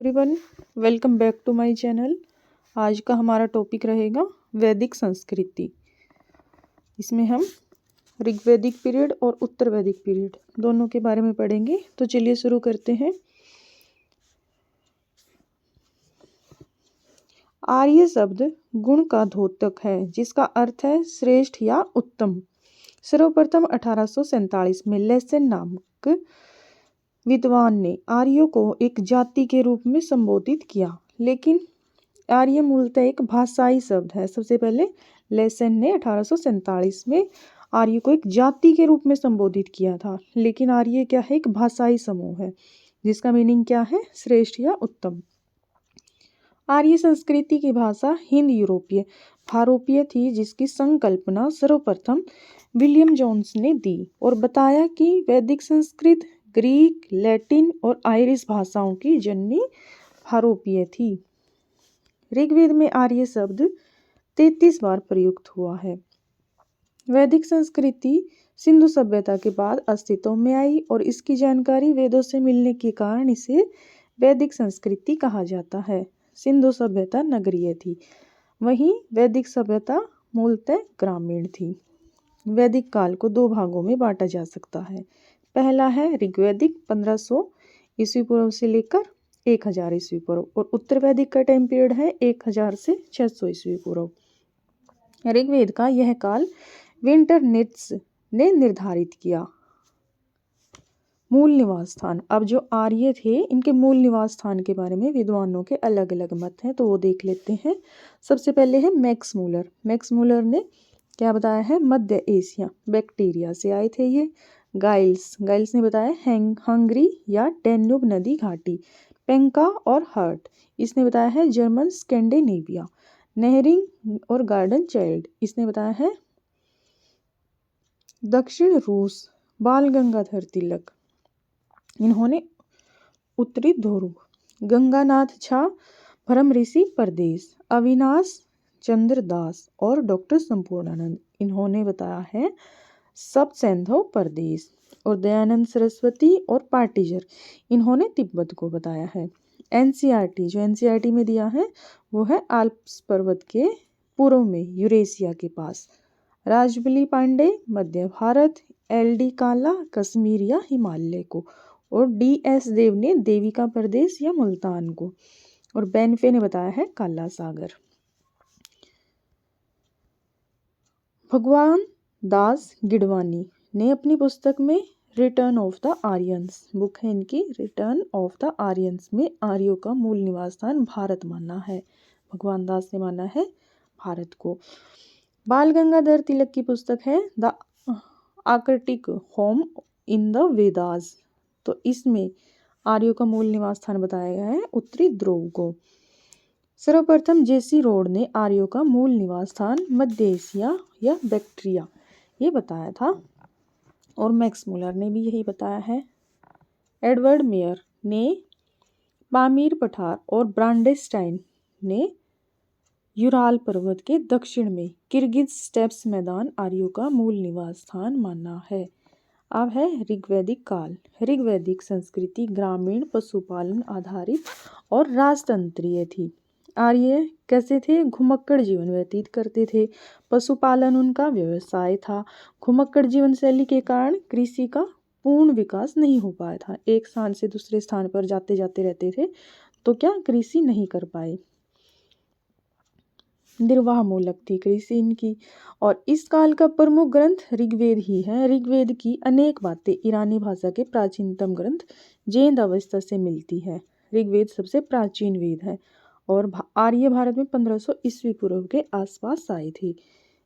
Everyone, welcome back to my channel. आज का हमारा टॉपिक रहेगा वैदिक संस्कृति। इसमें हम ऋग्वैदिक पीरियड और उत्तर वैदिक पीरियड दोनों के बारे में पढ़ेंगे। तो चलिए शुरू करते हैं। आर्य शब्द गुण का द्योतक है जिसका अर्थ है श्रेष्ठ या उत्तम। सर्वप्रथम 1847 में लेसेन नामक विद्वान ने आर्यों को एक जाति के रूप में संबोधित किया, लेकिन आर्य मूलतः एक भाषाई शब्द है। सबसे पहले लेसेन ने 1847 में आर्य को एक जाति के रूप में संबोधित किया था, लेकिन आर्य क्या है? एक भाषाई समूह है जिसका मीनिंग क्या है? श्रेष्ठ या उत्तम। आर्य संस्कृति की भाषा हिंद यूरोपीय भारोपीय थी, जिसकी संकल्पना सर्वप्रथम विलियम जोन्स ने दी और बताया कि वैदिक संस्कृत ग्रीक, लैटिन और आयरिश भाषाओं की जननी भारोपीय थी। ऋग्वेद में आर्य शब्द 33 बार प्रयुक्त हुआ है। वैदिक संस्कृति सिंधु सभ्यता के बाद अस्तित्व में आई और इसकी जानकारी वेदों से मिलने के कारण इसे वैदिक संस्कृति कहा जाता है। सिंधु सभ्यता नगरीय थी, वहीं वैदिक सभ्यता मूलतः ग्रामीण थी। वैदिक काल को दो भागों में बांटा जा सकता है। पहला है ऋग्वैदिक 1500 ईस्वी पूर्व से लेकर 1000 ईस्वी पूर्व, और उत्तर वैदिक का टाइम पीरियड है 1000 से 600 ईस्वी पूर्व। ऋग्वेद का यह काल विंटरनित्स ने निर्धारित किया। मूल निवास स्थान, अब जो आर्य थे इनके मूल निवास स्थान के बारे में विद्वानों के अलग अलग मत हैं, तो वो देख लेते हैं। सबसे पहले है मैक्स मूलर। मैक्स मूलर ने क्या बताया है? मध्य एशिया, बैक्टीरिया से आए थे ये। गाइल्स ने बताया हंगरी या डैन्यूब नदी घाटी। पेंका और हर्ट, इसने बताया है जर्मन स्कैंडिनेविया। नेहरिंग और गार्डन चाइल्ड, इसने बताया है दक्षिण रूस। बाल गंगाधर तिलक, इन्होंने उत्तरी ध्रुव। गंगानाथ झा भरम ऋषि प्रदेश। अविनाश चंद्र दास और डॉक्टर संपूर्णानंद, इन्होंने बताया है सब सैंधव प्रदेश। और दयानंद सरस्वती और पाटीजर, इन्होंने तिब्बत को बताया है। एनसीईआरटी, जो एनसीईआरटी में दिया है वो है आल्प्स पर्वत के पूर्व में यूरेशिया के पास। राजबली पांडे मध्य भारत। एलडी काला कश्मीर या हिमालय को। और डीएस देव ने देविका प्रदेश या मुल्तान को। और बेनफे ने बताया है काला सागर। भगवान दास गिडवानी ने अपनी पुस्तक में return of the Aryans, book है इनकी रिटर्न ऑफ द आर्यंस, में आर्यों का मूल निवास स्थान भारत माना है। भगवान दास ने माना है भारत को। बाल गंगाधर तिलक की पुस्तक है the Arctic home in the Vedas, तो इसमें आर्यों का मूल निवास स्थान बताया गया है उत्तरी ध्रुव को। सर्वप्रथम जेसी रोड ने आर्यों का मूल निवास स्थान मध्य एशिया या बैक्ट्रिया ये बताया था, और मैक्स मूलर ने भी यही बताया है। एडवर्ड मेयर ने पामीर पठार और ब्रांडेस्टाइन ने यूराल पर्वत के दक्षिण में किर्गिज स्टेप्स मैदान आर्यों का मूल निवास स्थान माना है। अब है ऋग्वैदिक काल। ऋग्वैदिक संस्कृति ग्रामीण पशुपालन आधारित और राजतंत्रीय थी। आर्य कैसे थे? घुमक्कड़ जीवन व्यतीत करते थे। पशुपालन उनका व्यवसाय था। घुमक्कड़ जीवन शैली के कारण कृषि का पूर्ण विकास नहीं हो पाया था। एक स्थान से दूसरे स्थान पर जाते जाते रहते थे, तो क्या कृषि नहीं कर पाए। निर्वाह मूलक थी कृषि इनकी। और इस काल का प्रमुख ग्रंथ ऋग्वेद ही है। ऋग्वेद की अनेक बातें ईरानी भाषा के प्राचीनतम ग्रंथ जैन अवस्था से मिलती है। ऋग्वेद सबसे प्राचीन वेद है और आर्य भारत में 1500 ईस्वी पूर्व के आसपास आई थी।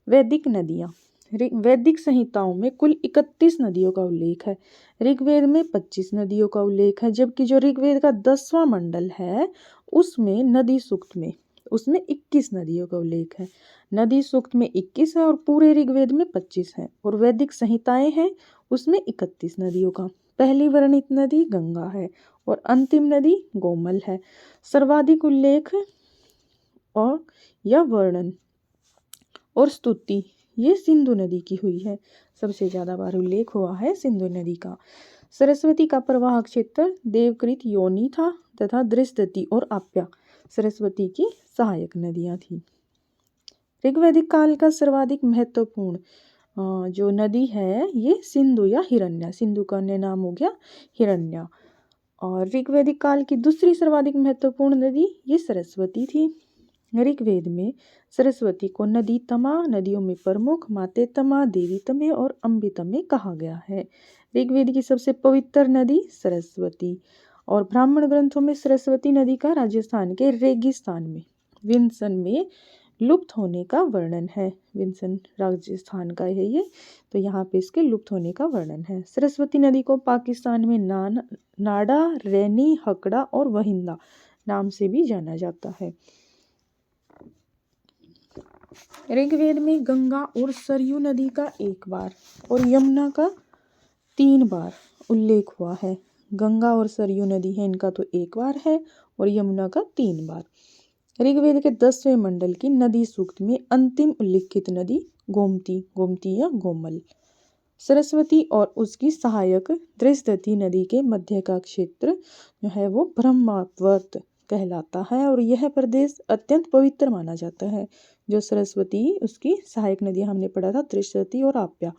वैदिक नदियाँ, वैदिक संहिताओं में कुल 31 नदियों का उल्लेख है। ऋग्वेद में 25 नदियों का उल्लेख है, जबकि जो ऋग्वेद का 10वां मंडल है उसमें नदी सूक्त में उसमें 21 नदियों का उल्लेख है। नदी सूक्त में 21 है और पूरे ऋग्वेद में 25 है। और वैदिक संहिताएं हैं उसमें 31 नदियों का। पहली वर्णित नदी गंगा है और अंतिम नदी गोमल है। सर्वाधिक उल्लेख और या वर्णन और स्तुति ये सिंधु नदी की हुई है। सबसे ज़्यादा बार उल्लेख हुआ है सिंधु नदी का। सरस्वती का प्रवाह क्षेत्र देवकृत योनि था तथा दृष्टि और आप्या सरस्वती की सहायक नदियां थी। ऋग्वैदिक काल का सर्वाधिक महत्वपूर्ण जो नदी है ये सिंधु या हिरण्य, सिंधु का अन्य नाम हो गया हिरण्य। और ऋग्वैदिक काल की दूसरी सर्वाधिक महत्वपूर्ण नदी ये सरस्वती थी। ऋग्वेद में सरस्वती को नदी तमा, नदियों में प्रमुख, माते तमा, देवी तमे और अम्बी तमे कहा गया है। ऋग्वेद की सबसे पवित्र नदी सरस्वती। और ब्राह्मण ग्रंथों में सरस्वती नदी का राजस्थान के रेगिस्तान में विंसन में लुप्त होने का वर्णन है। विंसन राजस्थान का है ये, तो यहाँ पे इसके लुप्त होने का वर्णन है। सरस्वती नदी को पाकिस्तान में नाडा, रैनी, हकड़ा और वहिंदा नाम से भी जाना जाता है। ऋग्वेद में गंगा और सरयू नदी का 1 बार और यमुना का 3 बार उल्लेख हुआ है। गंगा और सरयू नदी है, इनका तो 1 बार है और यमुना का 3 बार। ऋग्वेद के 10वें मंडल की नदी सूक्त में अंतिम उल्लिखित नदी गोमती, गोमती या गोमल। सरस्वती और उसकी सहायक दृष्टि नदी के मध्य का क्षेत्र जो है वो ब्रह्मावर्त कहलाता है और यह प्रदेश अत्यंत पवित्र माना जाता है। जो सरस्वती उसकी सहायक नदियां हमने पढ़ा था दृष्टि और आप्या,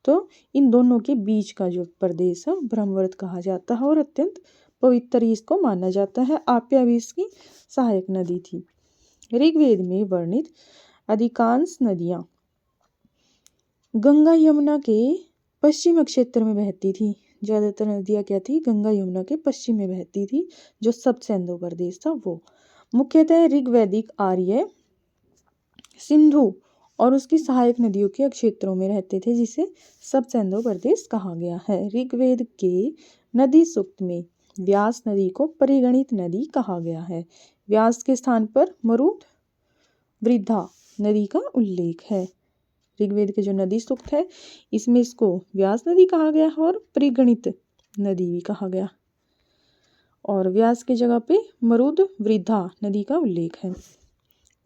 तो इन दोनों के बीच का जो प्रदेश है ब्रह्मवर्त कहा जाता है और अत्यंत पवित्र इसको माना जाता है। आप्या भी इसकी सहायक नदी थी। ऋग्वेद में वर्णित अधिकांश नदियां गंगा यमुना के पश्चिम क्षेत्र में बहती थी। ज्यादातर नदियां क्या थी, गंगा यमुना के पश्चिम में बहती थी, जो सब सिंधु प्रदेश था वो। मुख्यतः ऋग्वैदिक आर्य सिंधु और उसकी सहायक नदियों के क्षेत्रों में रहते थे, जिसे सब सिंधु प्रदेश कहा गया है। ऋग्वेद के नदी सूक्त में व्यास नदी को परिगणित नदी कहा गया है। व्यास के स्थान पर मरुद वृद्धा नदी का उल्लेख है। ऋग्वेद के जो नदी सूक्त है इसमें इसको व्यास नदी कहा गया है और परिगणित नदी भी कहा गया, और व्यास की जगह पे मरुद वृद्धा नदी का उल्लेख है।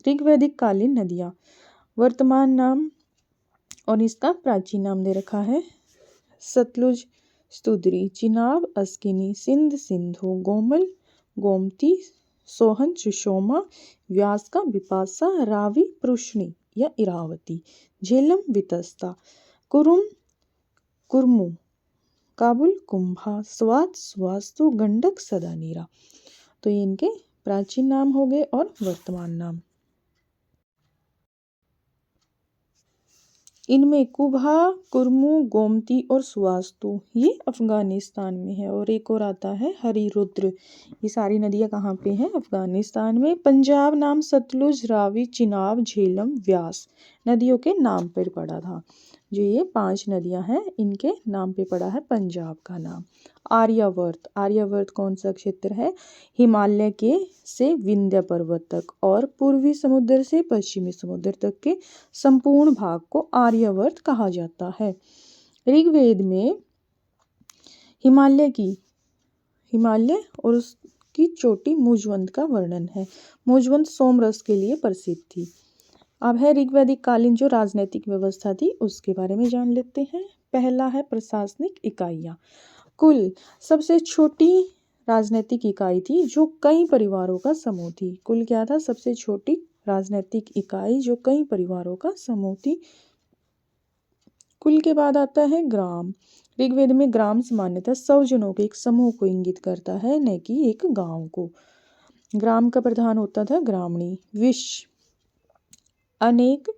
ऋग्वैदिक कालीन नदियाँ वर्तमान नाम और इसका प्राचीन नाम दे रखा है। सतलुज, स्तुद्री, चिनाब, अस्किनी, सिंध, सिंधु, गोमल, गोमती, सोहन, सुषोमा, व्यास का बिपाशा, रावी, पृष्णी या इरावती, झेलम, वितस्ता, कुरुम, कुर्मु, काबुल, कुंभा, स्वात, स्वास्तु, गंडक, सदानीरा। तो ये इनके प्राचीन नाम हो गए और वर्तमान नाम। इनमें कुभा, कुर्मु, गोमती और सुवास्तु ये अफगानिस्तान में है, और एक और आता है हरिरुद्र। ये सारी नदियाँ कहाँ पे हैं, अफगानिस्तान में। पंजाब नाम सतलुज, रावी, चिनाब, झेलम, व्यास नदियों के नाम पर पड़ा था। जो ये 5 नदियाँ हैं इनके नाम पे पड़ा है पंजाब का नाम। आर्यावर्त, आर्यावर्त कौन सा क्षेत्र है, हिमालय के से विंध्य पर्वत तक और पूर्वी समुद्र से पश्चिमी समुद्र तक के संपूर्ण भाग को आर्यावर्त कहा जाता है। ऋग्वेद में हिमालय और उसकी चोटी मुजवंत का वर्णन है। मुजवंत सोमरस के लिए प्रसिद्ध थी। अब है ऋग्वैदिक कालीन जो राजनीतिक व्यवस्था थी उसके बारे में जान लेते हैं। पहला है प्रशासनिक इकाइयाँ। कुल सबसे छोटी राजनीतिक इकाई थी जो कई परिवारों का समूह थी। कुल क्या था, सबसे छोटी राजनीतिक इकाई जो कई परिवारों का समूह थी। कुल के बाद आता है ग्राम। ऋग्वेद में ग्राम सामान्यतः 100 जनों के एक समूह को इंगित करता है, न कि एक गांव को। ग्राम का प्रधान होता था ग्रामणी। विश अनेक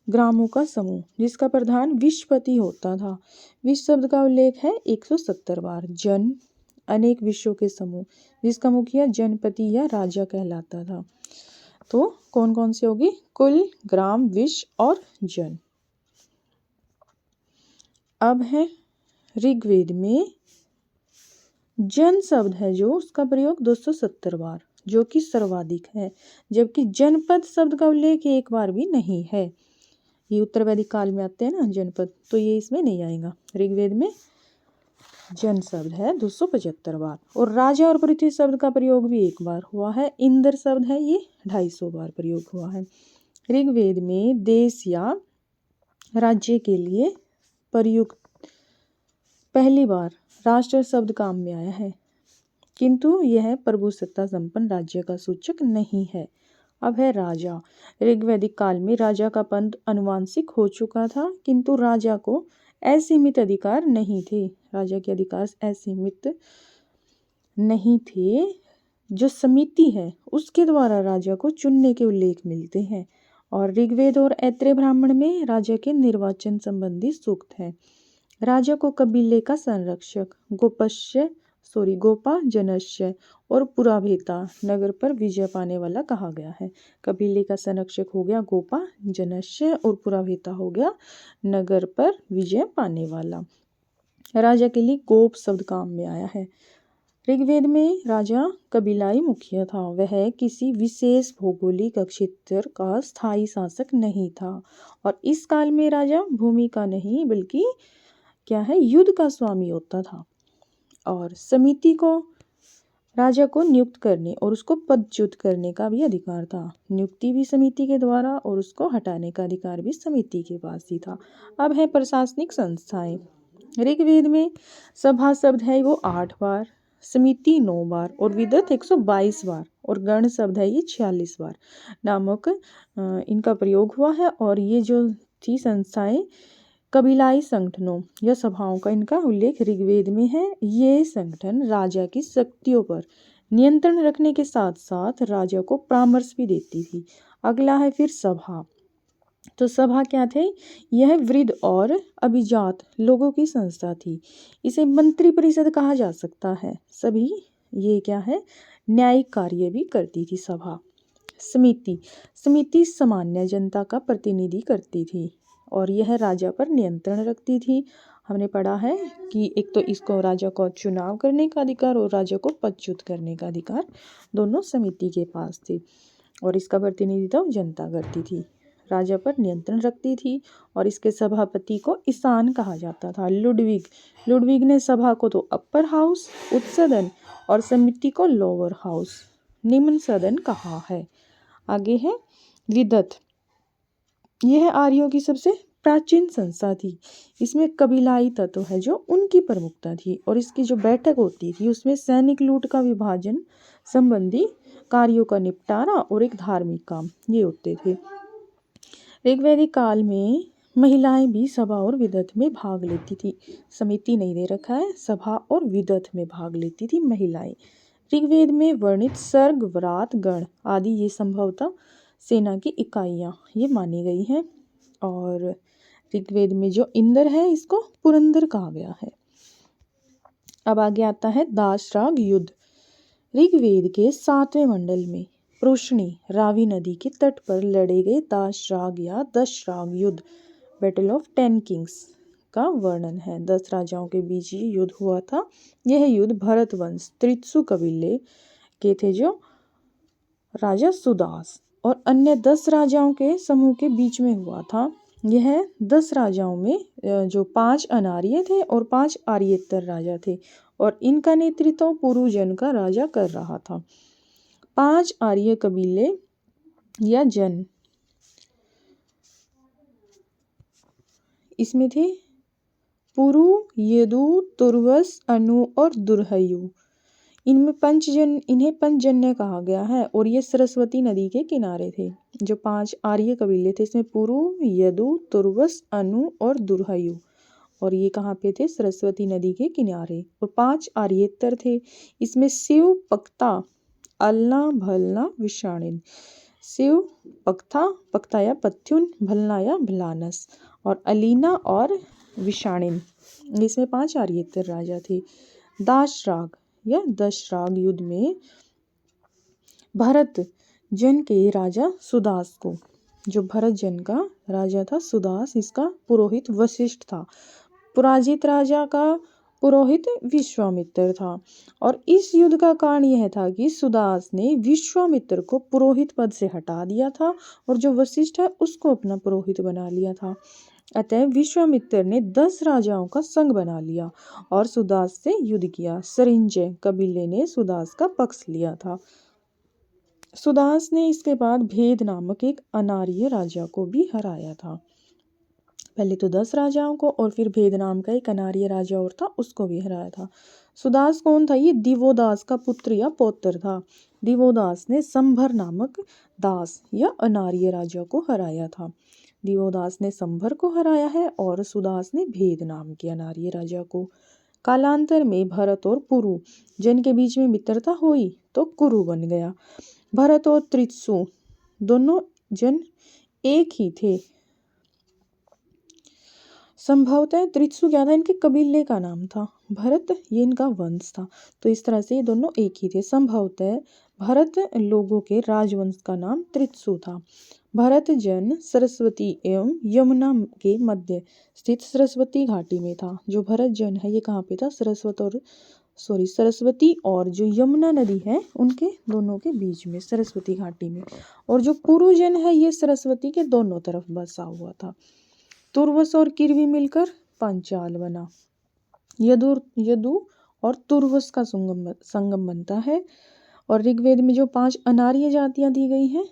ग्रामों का समूह जिसका प्रधान विशपति होता था। विश शब्द का उल्लेख है 170 बार। जन अनेक विशों के समूह जिसका मुखिया जनपति या राजा कहलाता था। तो कौन कौन से होगी, कुल, ग्राम, विश और जन। अब है ऋग्वेद में जन शब्द है जो उसका प्रयोग 270 बार जो कि सर्वाधिक है, जबकि जनपद शब्द का उल्लेख 1 बार भी नहीं है। ये उत्तर वैदिक काल में आते हैं ना जनपद, तो ये इसमें नहीं आएगा। ऋग्वेद में जन शब्द है 275 बार, और राजा और पृथ्वी शब्द का प्रयोग भी 1 बार हुआ है। इंद्र शब्द है ये 250 बार प्रयोग हुआ है। ऋग्वेद में देश या राज्य के लिए प्रयुक्त पहली बार राष्ट्र शब्द काम में आया है, किंतु यह प्रभुसत्ता संपन्न राज्य का सूचक नहीं है। अब है राजा। ऋग्वैदिक काल में राजा का पद अनुवांशिक हो चुका था, किंतु राजा को असीमित अधिकार नहीं थे। राजा के अधिकार असीमित नहीं थे। जो समिति है उसके द्वारा राजा को चुनने के उल्लेख मिलते हैं, और ऋग्वेद और ऐत्रेय ब्राह्मण में राजा के निर्वाचन संबंधी सूक्त है। राजा को कबीले का संरक्षक, गोपा जनस्य और पुराभेता, नगर पर विजय पाने वाला कहा गया है। कबीले का संरक्षक हो गया गोपा जनस्य और पुराभेता हो गया नगर पर विजय पाने वाला। राजा के लिए गोप शब्द काम में आया है। ऋग्वेद में राजा कबीलाई मुखिया था। वह किसी विशेष भौगोलिक क्षेत्र का स्थायी शासक नहीं था, और इस काल में राजा भूमि का नहीं बल्कि क्या है, युद्ध का स्वामी होता था। और समिति को राजा को नियुक्त करने और उसको पदच्युत करने का भी अधिकार था। नियुक्ति भी समिति के द्वारा और उसको हटाने का अधिकार भी समिति के पास ही था। अब है प्रशासनिक संस्थाएं। ऋग्वेद में सभा शब्द है वो 8 बार, समिति 9 बार और विदत 122 बार, और गण शब्द है ये 46 बार नामक इनका प्रयोग हुआ है। और ये जो थी संस्थाएं कबीलाई संगठनों या सभाओं का इनका उल्लेख ऋग्वेद में है। ये संगठन राजा की शक्तियों पर नियंत्रण रखने के साथ साथ राजा को परामर्श भी देती थी। अगला है फिर सभा। तो सभा क्या थे? यह वृद्ध और अभिजात लोगों की संस्था थी। इसे मंत्री परिषद कहा जा सकता है। सभी ये क्या है, न्यायिक कार्य भी करती थी सभा। समिति सामान्य जनता का प्रतिनिधि करती थी और यह राजा पर नियंत्रण रखती थी। हमने पढ़ा है कि एक तो इसको राजा को चुनाव करने का अधिकार और राजा को पदच्युत करने का अधिकार दोनों समिति के पास थे, और इसका प्रतिनिधित्व जनता करती थी, राजा पर नियंत्रण रखती थी। और इसके सभापति को ईशान कहा जाता था। लुडविग ने सभा को तो अपर हाउस, उच्च सदन, और समिति को लोअर हाउस, निम्न सदन कहा है। आगे है विदत। यह आर्यों की सबसे प्राचीन संस्था थी। इसमें कबीलाई तत्व है जो उनकी प्रमुखता थी, और इसकी जो बैठक होती थी उसमें सैनिक लूट का विभाजन संबंधी कार्यों का निपटारा और एक धार्मिक काम ये होते थे। ऋग्वैदिक काल में महिलाएं भी सभा और विदत में भाग लेती थी। समिति नहीं दे रखा है, सभा और विदत में भाग लेती थी महिलाएं। ऋग्वेद में वर्णित सर्ग, व्रात, गण आदि ये संभवतः सेना की इकाइयां ये मानी गई हैं। और ऋग्वेद में जो इंद्र है इसको पुरंदर कहा गया है। अब आगे आता है दाशराग युद्ध। ऋग्वेद के 7वें मंडल में प्रोशनी रावी नदी के तट पर लड़े गए दाशराग या दशराग युद्ध, बैटल ऑफ 10 किंग्स का वर्णन है। 10 राजाओं के बीच ये युद्ध हुआ था। यह युद्ध भरत वंश त्रित्सु कबीले के थे जो राजा सुदास और अन्य 10 राजाओं के समूह के बीच में हुआ था। यह 10 राजाओं में जो 5 अनार्य थे और 5 आर्येतर राजा थे, और इनका नेतृत्व पुरुजन का राजा कर रहा था। 5 आर्य कबीले या जन इसमें थे पुरु, यदु, तुर्वस, अनु और दुर्हयु। इनमें इन्हें पंचजन्य कहा गया है, और ये सरस्वती नदी के किनारे थे। जो 5 आर्य कबीले थे इसमें पुरु, यदु, तुर्वस, अनु और दुर्हयु, और ये कहाँ पे थे? सरस्वती नदी के किनारे। और 5 आर्येतर थे। इसमें शिव, पक्ता, अलना, भलना, विषाणिन। शिव, पक्ता या पत्युन, भलना या भलानस, और अलीना और विषाणिन। इसमें 5 आर्येतर राजा थे। दाशराग या दशराग युद्ध में भरत जन के राजा सुदास को, जो भरत जन का राजा था सुदास, इसका पुरोहित वशिष्ठ था। पराजित राजा का पुरोहित विश्वामित्र था। और इस युद्ध का कारण यह था कि सुदास ने विश्वामित्र को पुरोहित पद से हटा दिया था, और जो वशिष्ठ है उसको अपना पुरोहित बना लिया था। अतः विश्वामित्र ने 10 राजाओं का संघ बना लिया और सुदास से युद्ध किया। सरिंजय कबीले ने सुदास का पक्ष लिया था। सुदास ने इसके बाद भेद नामक एक अनार्य राजा को भी हराया था। पहले तो 10 राजाओं को और फिर भेद नाम का एक अनार्य राजा और था, उसको भी हराया था। सुदास कौन था? ये दिवोदास का पुत्र या पौत्र था। दिवोदास ने संभर नामक दास या अनार्य राजा को हराया था। दिवोदास ने संभर को हराया है और सुदास ने भेद नाम के अनार्य राजा को। कालांतर में भरत और पुरु जन के बीच में मित्रता हुई तो कुरु बन गया। भरत और त्रित्सु दोनों जन एक ही थे। संभवतः त्रित्सु क्या था? इनके कबीले का नाम था। भरत ये इनका वंश था। तो इस तरह से ये दोनों एक ही थे। संभवतः भरत लोगों के राजवंश का नाम त्रित्सु था। भरत जन सरस्वती एवं यमुना के मध्य स्थित सरस्वती घाटी में था। जो भरत जन है ये कहाँ पे था? सरस्वती और जो यमुना नदी है उनके दोनों के बीच में, सरस्वती घाटी में। और जो पुरुजन है ये सरस्वती के दोनों तरफ बसा हुआ था। तुर्वस और किरवी मिलकर पांचाल बना। यदु और तुर्वस का संगम बनता है। और ऋग्वेद में जो 5 अनार्य जातियां दी गई हैं,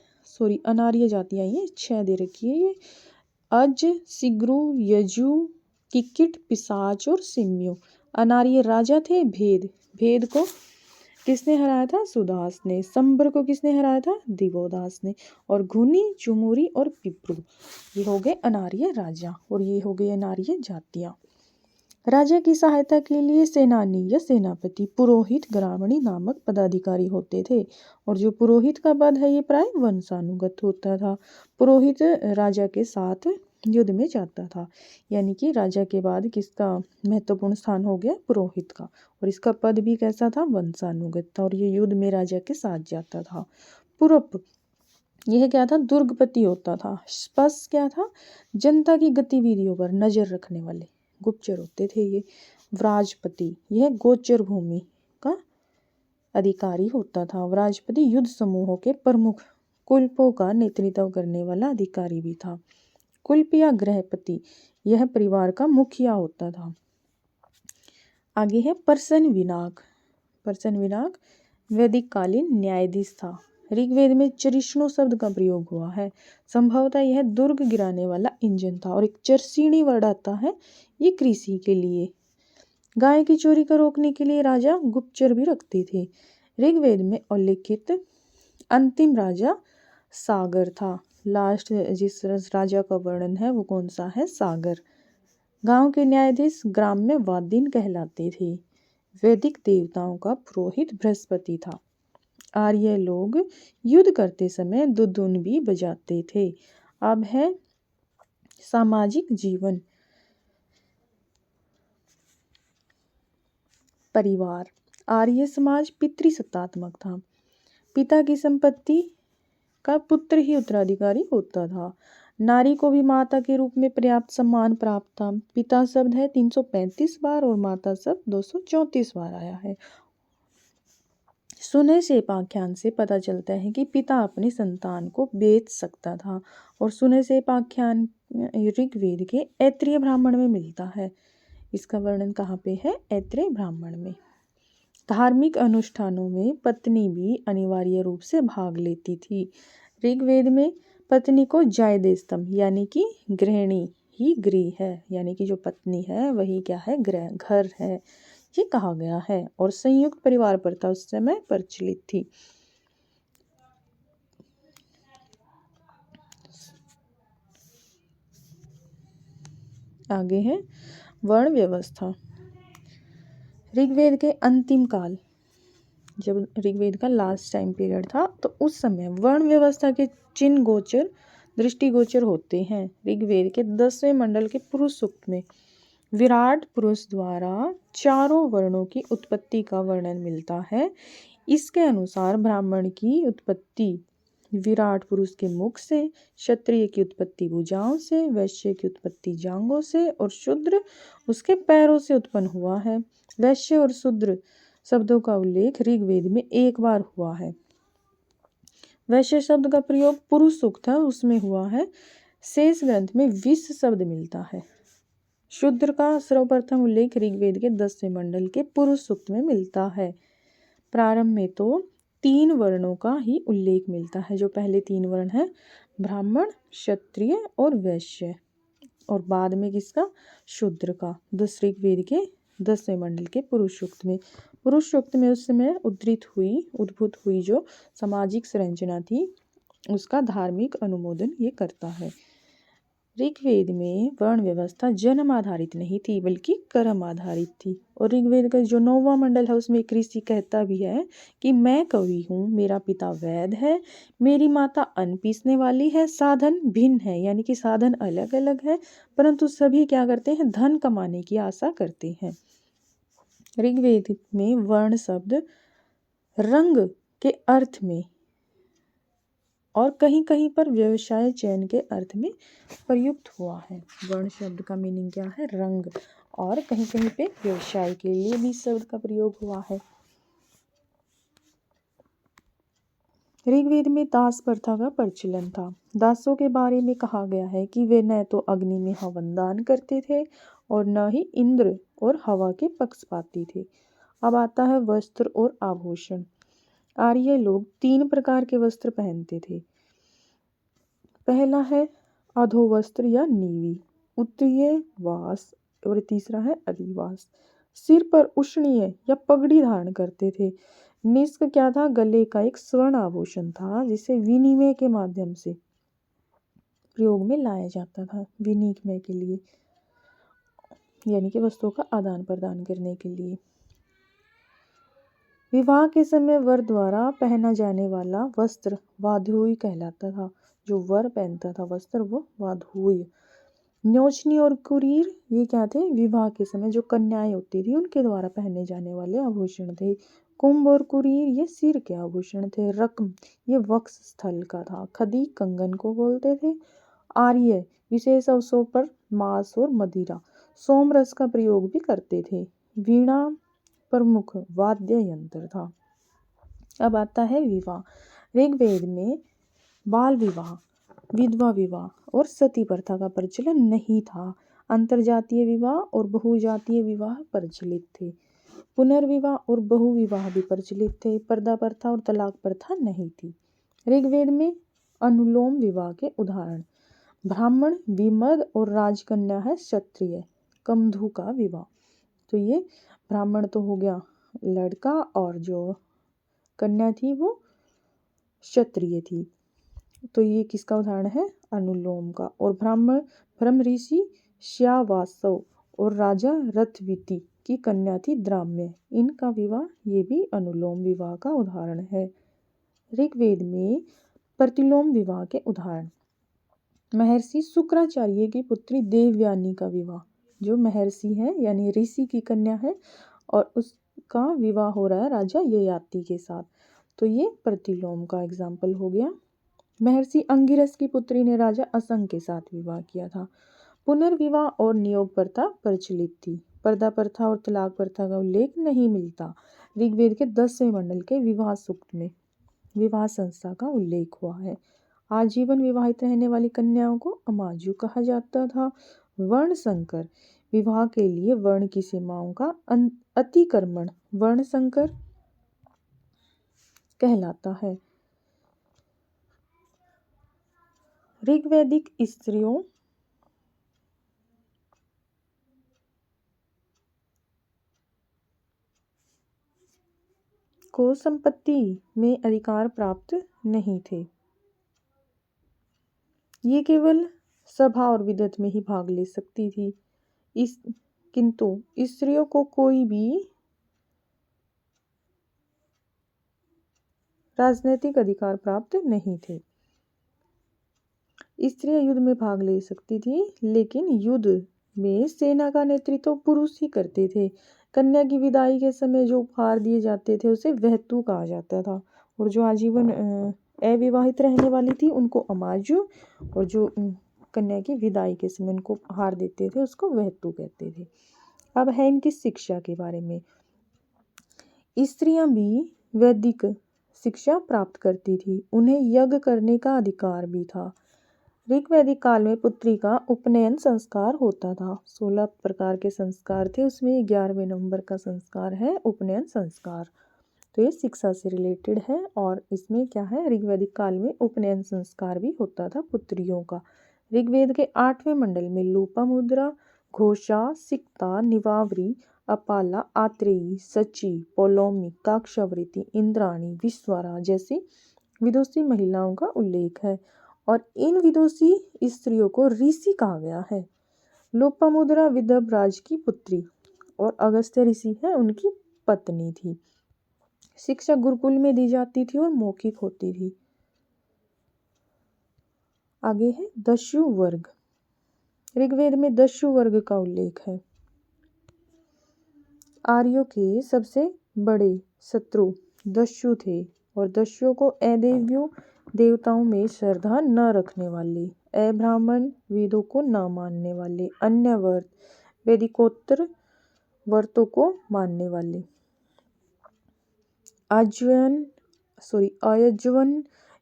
अनार्य जातियां ये 6 दे रखी है। ये अज, सिग्रु, यजु, किक्किट, पिशाच और सिम्यु अनार्य राजा थे। भेद को किसने हराया था? सुदास ने। संबर को किसने हराया था? दिवोदास ने। और घुनी, चुमुरी और पिपरू ये हो गए अनार्य राजा और ये हो गए अनार्य जातियां। राजा की सहायता के लिए सेनानी या सेनापति, पुरोहित, ग्रामणी नामक पदाधिकारी होते थे। और जो पुरोहित का पद है ये प्राय वंशानुगत होता था। पुरोहित राजा के साथ युद्ध में जाता था। यानी कि राजा के बाद किसका महत्वपूर्ण स्थान हो गया? पुरोहित का। और इसका पद भी कैसा था? वंशानुगत था। और ये युद्ध में राजा के साथ जाता था। पुरप यह क्या था? दुर्गपति होता था। स्पस क्या था? जनता की गतिविधियों पर नजर रखने वाले गुप्तचर होते थे ये। व्राजपति यह गोचर भूमि का अधिकारी होता था। व्राजपति युद्ध समूहों के प्रमुख कुल्पों का नेतृत्व करने वाला अधिकारी भी था। कुल्प या गृहपति यह परिवार का मुखिया होता था। आगे है पर्सन विनाक। पर्सन विनाक वैदिक कालीन न्यायाधीश था। ऋग्वेद में चरिष्णु शब्द का प्रयोग हुआ है। संभवतः यह दुर्ग गिराने वाला इंजन था। और एक चरसीणी वर्ड आता है ये कृषि के लिए। गाय की चोरी को रोकने के लिए राजा गुप्तचर भी रखते थे। ऋग्वेद में उल्लिखित अंतिम राजा सागर था। लास्ट जिस राजा का वर्णन है वो कौन सा है? सागर। गांव के न्यायाधीश ग्राम्य वादिन कहलाते थे। वैदिक देवताओं का पुरोहित बृहस्पति था। आर्य लोग युद्ध करते समय दुदुन भी बजाते थे। अब है सामाजिक जीवन। परिवार। आर्य समाज पितृसत्तात्मक था। पिता की संपत्ति का पुत्र ही उत्तराधिकारी होता था। नारी को भी माता के रूप में पर्याप्त सम्मान प्राप्त था। पिता शब्द है 335 बार और माता शब्द 234 बार आया है। सुने से पाख्यान से पता चलता है कि पिता अपनी संतान को बेच सकता था। और सुने से पाख्यान ऋग्वेद के ऐत्रेय ब्राह्मण में मिलता है। इसका वर्णन कहाँ पे है? ऐत्रेय ब्राह्मण में। धार्मिक अनुष्ठानों में पत्नी भी अनिवार्य रूप से भाग लेती थी। ऋग्वेद में पत्नी को जायदेस्तम यानी कि गृहिणी ही गृह है, यानी कि जो पत्नी है वही क्या है? गृह, घर है, ये कहा गया है। और संयुक्त परिवार प्रथा उस समय प्रचलित थी। आगे है वर्ण व्यवस्था। ऋग्वेद के अंतिम काल, जब ऋग्वेद का लास्ट टाइम पीरियड था तो उस समय वर्ण व्यवस्था के चिन्ह गोचर दृष्टिगोचर होते हैं। ऋग्वेद के 10वें मंडल के पुरुष सूक्त में विराट पुरुष द्वारा चारों वर्णों की उत्पत्ति का वर्णन मिलता है। इसके अनुसार ब्राह्मण की उत्पत्ति विराट पुरुष के मुख से, क्षत्रिय की उत्पत्ति भुजाओं से, वैश्य की उत्पत्ति जांघों से और शूद्र उसके पैरों से उत्पन्न हुआ है। वैश्य और शूद्र शब्दों का उल्लेख ऋग्वेद में एक बार हुआ है। वैश्य शब्द का प्रयोग पुरुष सूक्त है उसमें हुआ है। शेष ग्रंथ में विश्व शब्द मिलता है। शूद्र का सर्वप्रथम उल्लेख ऋग्वेद के 10वें मंडल के पुरुष सूक्त में मिलता है। प्रारंभ में तो 3 वर्णों का ही उल्लेख मिलता है। जो पहले 3 वर्ण हैं ब्राह्मण, क्षत्रिय और वैश्य। और बाद में किसका, शूद्र का। ऋग्वेद के 10वें मंडल के पुरुष सूक्त में। पुरुष सूक्त में उस समय उद्भूत हुई जो सामाजिक संरचना थी उसका धार्मिक अनुमोदन ये करता है। ऋग्वेद में वर्ण व्यवस्था जन्म आधारित नहीं थी बल्कि कर्म आधारित थी। और ऋग्वेद का जो 9वां मंडल है उसमें एक ऋषि कहता भी है कि मैं कवि हूँ, मेरा पिता वैद्य है, मेरी माता अन्न पीसने वाली है, साधन भिन्न है, यानी कि साधन अलग अलग है परंतु सभी क्या करते हैं, धन कमाने की आशा करते हैं। ऋग्वेद में वर्ण शब्द रंग के अर्थ में और कहीं कहीं पर व्यवसाय चयन के अर्थ में प्रयुक्त हुआ है। वर्ण शब्द का मीनिंग क्या है, रंग, और कहीं कहीं पे व्यवसाय के लिए भी शब्द का प्रयोग हुआ है। ऋग्वेद में दास प्रथा का प्रचलन था। दासों के बारे में कहा गया है कि वे न तो अग्नि में हवन दान करते थे और न ही इंद्र और हवा के पक्षपाती थे। अब आता है वस्त्र और आभूषण। आर्य लोग 3 प्रकार के वस्त्र पहनते थे। पहला है अधोवस्त्र या नीवी, उत्तरीय वास, और तीसरा है अधिवास। सिर पर उष्णीय या पगड़ी धारण करते थे। निष्क क्या था, गले का एक स्वर्ण आभूषण था जिसे विनिमय के माध्यम से प्रयोग में लाया जाता था, विनिमय के लिए, यानी कि वस्तुओं का आदान प्रदान करने के लिए। विवाह के समय वर द्वारा पहना जाने वाला वस्त्र वाधूय कहलाता था। जो वर पहनता था वस्त्र वो वाधूय। न्योचनी और कुरीर ये क्या थे, विवाह के समय जो कन्याएं होती थी उनके द्वारा पहने जाने वाले आभूषण थे। कुंभ और कुरीर ये सिर के आभूषण थे। रक्म ये वक्ष स्थल का था। खदी कंगन को बोलते थे। आर्य विशेष अवसरों पर मांस और मदिरा, सोमरस का प्रयोग भी करते थे। वीणा प्रमुख वाद्य यंत्र था। अब आता है विवाह। ऋग्वेद में बाल विवाह, विधवा विवाह और सती प्रथा का प्रचलन नहीं था। अंतरजातीय विवाह और बहुजातीय विवाह प्रचलित थे। पुनर्विवाह और बहुविवाह भी प्रचलित थे। पर्दा प्रथा और तलाक प्रथा नहीं थी। ऋग्वेद में अनुलोम विवाह के उदाहरण, ब्राह्मण विमद और राजकन्या है क्षत्रिय। कमधु का विवाह, तो ये ब्राह्मण तो हो गया लड़का और जो कन्या थी वो क्षत्रिय थी, तो ये किसका उदाहरण है, अनुलोम का। और ब्रह्म ऋषि श्यावासव और राजा रथवीति की कन्या थी द्राम्य, इनका विवाह ये भी अनुलोम विवाह का उदाहरण है। ऋग्वेद में प्रतिलोम विवाह के उदाहरण, महर्षि शुक्राचार्य की पुत्री देवयानी का विवाह, जो महर्षि है यानी ऋषि की कन्या है और उसका विवाह हो रहा है राजा ययाति के साथ, तो ये प्रतिलोम का एग्जाम्पल हो गया। महर्षि अंगिरस की पुत्री ने राजा असंग के साथ विवाह किया था। पुनर्विवाह और नियोग प्रथा प्रचलित थी। पर्दा प्रथा और तलाक प्रथा का उल्लेख नहीं मिलता। ऋग्वेद के 10वें मंडल के विवाह सूक्त में विवाह संस्था का उल्लेख हुआ है। आजीवन विवाहित रहने वाली कन्याओं को अमाजु कहा जाता था। वर्ण संकर विवाह के लिए वर्ण की सीमाओं का अतिक्रमण वर्ण संकर कहलाता है। ऋग्वैदिक स्त्रियों को संपत्ति में अधिकार प्राप्त नहीं थे। ये केवल सभा और विदत में ही भाग ले सकती थी। किंतु स्त्रियों को कोई भी राजनीतिक अधिकार प्राप्त नहीं थे। स्त्रियां युद्ध में भाग ले सकती थी, लेकिन युद्ध में सेना का नेतृत्व पुरुष ही करते थे। कन्या की विदाई के समय जो उपहार दिए जाते थे उसे वहतु कहा जाता था, और जो आजीवन अविवाहित रहने वाली थी उनको अमाजु, और जो कन्या की विदाई के समय उनको उपहार देते थे उसको वहतु कहते थे। अब है इनकी शिक्षा के बारे में। स्त्रियां भी वैदिक शिक्षा प्राप्त करती थी। उन्हें यज्ञ करने का अधिकार भी था। ऋग्वैदिक काल में पुत्री का उपनयन संस्कार होता था। 16 प्रकार के संस्कार थे, उसमें 11वें नंबर का संस्कार है उपनयन संस्कार। तो ये शिक्षा से रिलेटेड है और इसमें क्या है, ऋग्वैदिक काल में उपनयन संस्कार भी होता था पुत्रियों का। ऋग्वेद के 8वें मंडल में लोपामुद्रा, घोषा, सिक्ता, निवावरी, अपाला, आत्रेयी, सची, पौलोमी, काक्षावृति, इंद्राणी, विश्वारा जैसी विदुषी महिलाओं का उल्लेख है और इन विदुषी स्त्रियों को ऋषि कहा गया है। लोपामुद्रा विदर्भ राज की पुत्री और अगस्त्य ऋषि है उनकी पत्नी थी। शिक्षा गुरुकुल में दी जाती थी और मौखिक होती थी। आगे है दस्यु वर्ग। ऋग्वेद में दस्यु वर्ग का उल्लेख है। आर्यों के सबसे बड़े शत्रु दस्यु थे और दस्युओं को अदेव्यों देवताओं में श्रद्धा न रखने वाले, अब्राह्मण, वेदों को न मानने वाले, अन्य वर्त, वैदिकोत्तर वर्तों को मानने वाले, अयज्वन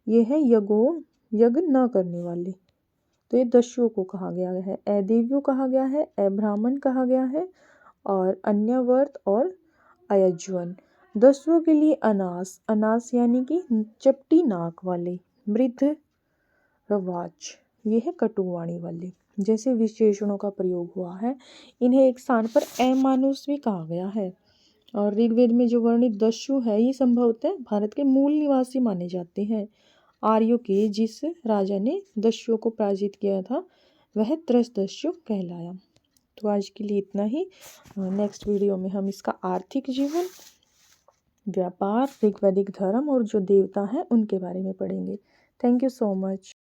ये है यज्ञ न करने वाले। तो ये दस्युओं को कहा गया है, अदेव्यों कहा गया है, अब्राह्मण कहा गया है और अन्य वर्त और अयज्वन। दस्युओं के लिए अनास यानी कि चपटी नाक वाले, मृद्ध रवाज ये है कटुवाणी वाले जैसे विशेषणों का प्रयोग हुआ है। इन्हें एक स्थान पर अमानुष भी कहा गया है। और ऋग्वेद में जो वर्णित दस्यु है ये संभवतः भारत के मूल निवासी माने जाते हैं। आर्यों के जिस राजा ने दस्युओं को पराजित किया था वह त्रसदस्यु कहलाया। तो आज के लिए इतना ही। नेक्स्ट वीडियो में हम इसका आर्थिक जीवन, व्यापार, ऋग्वैदिक धर्म और जो देवता हैं उनके बारे में पढ़ेंगे। Thank you so much.